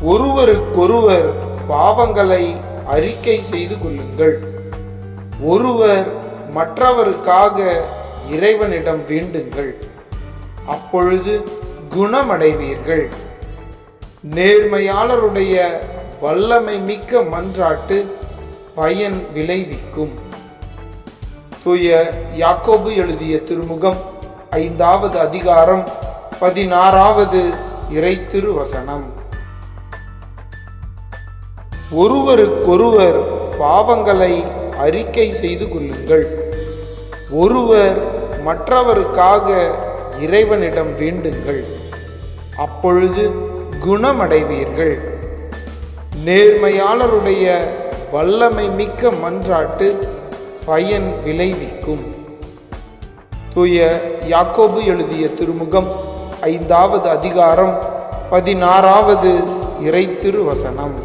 ஒருவருக்கொருவர் பாவங்களை அறிக்கை செய்து கொள்ளுங்கள். ஒருவர் மற்றவருக்காக இறைவனிடம் வேண்டுங்கள், அப்பொழுது குணமடைவீர்கள். நேர்மையாளருடைய வல்லமை மிக்க மன்றாட்டு பயன் விளைவிக்கும். தூய யாக்கோபு எழுதிய திருமுகம் 5வது அதிகாரம் 16வது இறை திருவசனம். ஒருவருக்கொருவர் பாவங்களை அறிக்கை செய்து கொள்ளுங்கள். ஒருவர் மற்றவருக்காக இறைவனிடம் வேண்டுங்கள், அப்பொழுது குணமடைவீர்கள். நேர்மையாளருடைய வல்லமை மிக்க மன்றாட்டு பயன் விளைவிக்கும். தூய யாக்கோபு எழுதிய திருமுகம் 5வது அதிகாரம் 16வது இறை திருவசனம்.